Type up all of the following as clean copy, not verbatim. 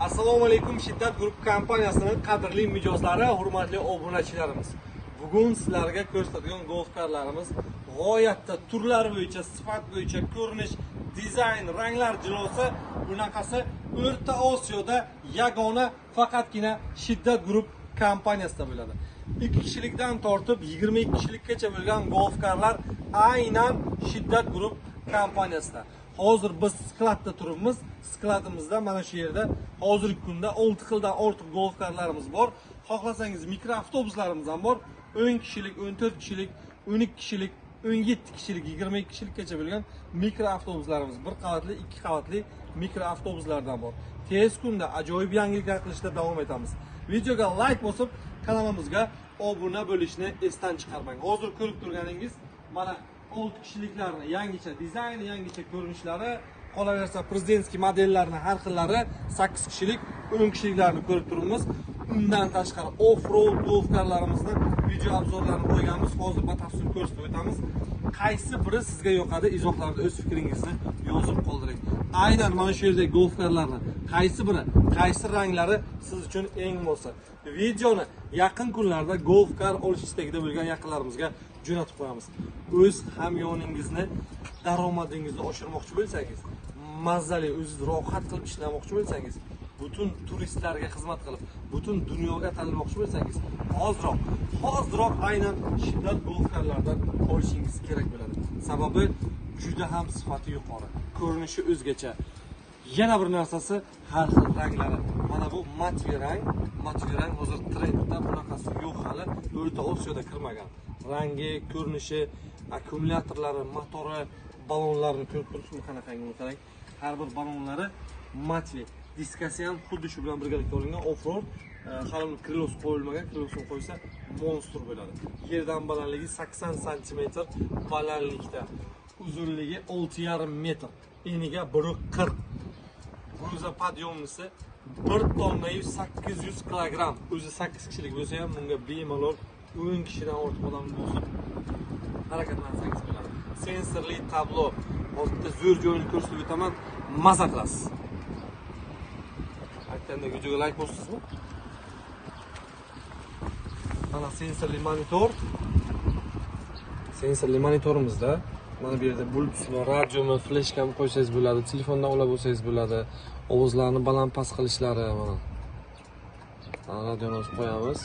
Assalomu alaykum, Shiddat Group kompaniyasining qadrli mijozlari, hurmatli obunachilarimiz. Bugun sizlarga ko'rsatadigan golf karlarimiz g'oyatda turlar bo'yicha, sifat bo'yicha, ko'rinish, dizayn, ranglar jilosi bunaqasi O'rta Osiyoda yagona faqatgina Shiddat Group kompaniyasida bo'ladi. 2 kishilikdan tortib 22 kishilikgacha bo'lgan golf karlar aynan Shiddat Group kompaniyasida. Hozir biz skladda turibmiz. Skladimizda mana shu yerda hozirgi kunda 6 xildan ortiq golf karlarimiz bor. Xohlasangiz mikroavtobuslarimiz ham bor. 10 kishilik, 14 kishilik, 12 kishilik, 17 kishilik, 22 kishilikgacha bo'lgan mikroavtobuslarimiz, bir qavatli, 2 qavatli mikroavtobuslardan bor. Tez kunda ajoyib yangiliklar qilishda davom etamiz. Videoga like bosib, kanalimizga obuna bo'lishni esdan chiqarmang. Hozir ko'rib turganingiz mana 6 kishiliklarni yangicha dizayni, yangicha ko'rinishlari, qolaversa prezidentskiy modellarni har xillari 8 kishilik, 10 kishiliklarni ko'rib turibmiz. Undan tashqari off-road golf karlarimizni video obzorlarini qo'yganmiz. Hozir batafsil ko'rsatib o'tamiz. Qaysi biri sizga yoqadi, izohlarda o'z fikringizni yozib qoldiring. Aynan mana shu yerdagi golf karlarni qaysi biri, qaysi ranglari siz uchun eng bo'lsa. Videoni yaqin kunlarda golf kar olish istagida bo'lgan yaqinlarimizga jo'natib qo'yamiz. O'z hamyoningizni, daromadingizni oshirmoqchi bo'lsangiz, mazali, o'zingiz rohat qilib ishlamoqchi bo'lsangiz, butun turistlarga xizmat qilib, butun dunyoga tanilmoqchi bo'lsangiz, hoziroq aynan Shiddat golf karlardan olishingiz kerak bo'ladi. Sababi juda ham sifati yuqori, ko'rinishi o'zgacha. Yana bir narsasi har xil ranglari. Mana bu matvi rang hozir trendda, bunaqasi yo'q hali, O'rta Osiyoda kirmagan. Rangi, ko'rinishi, akkumulyatorlari, motori, ballonlarini ko'rib turibsizmi qanaqangi qarang. Har bir ballonlari matvi. Diskasi ham xuddi shu bilan birgalikda olingan off-road. Hali krilos qo'yilmagan, krilosini qo'ysa monster bo'ladi. Yerdan balandligi 80 sm balandlikda, uzunligi 6,5 metr, eniga 1,40. Gruza podyomnisi 1 tonna 800 kilogramm. O'zi 8 kishilik bo'lsa ham bunga bemalol 10 kishidan ortiq odam bosib harakatlansangiz bo'ladi. Sensorli tablo. Hozirda zo'r joyini ko'rsatib o'taman, maza qilasiz. Aytganda videoga like bosasizmi? Mana sensorli monitor. Sensorli monitorimizda mana bu yerda Bluetoothmi, radiomi, fleshkami qo'ysangiz bo'ladi, telefondan ulab olsangiz bo'ladi. Ovozlarni baland past qilishlari mana. Mana radioni qo'yamiz.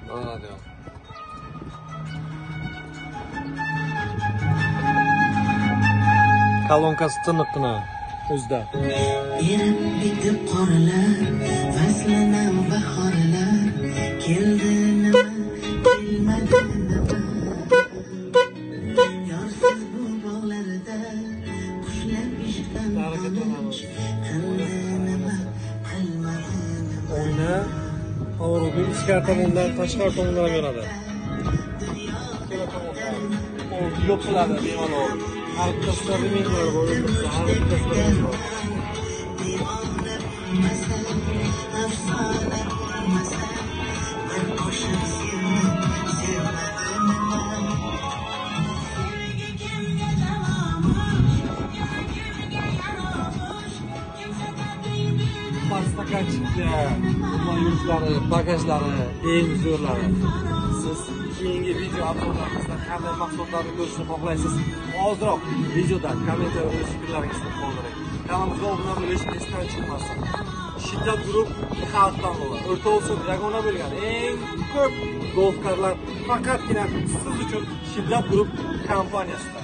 Mana radio. Kolonkasi tiniqqina o'zida. Erib bitib qoralar, faslina bahorlar, keldi nima, kelmadi nima. Yorsiz bu bog'larda qushlar ishqdan qolib, qildi nima, qilmadi nima. Oyna to'g'ri ichkari tomondan tashqari tomonga yonadi. Yo'q qiladi bemalol. Har bitta ringlar bor, har bitta bor. Stakanchiklar, yurishlari, bagajlari eng zo'rlari. Siz keyingi video obzorlarimizda qanday mahsulotlarni ko'rishni xohlaysiz? Hoziroq videoda kommentariyada o'z fikrlaringizni qoldiring. Kanalimizga obuna bo'lishni esdan chiqmasin. Shiddat Group xalqdan bo'ladi. O'rta Osiyoda yagona bo'lgan eng ko'p golf karlar faqatgina siz uchun Shiddat Group kompaniyasida.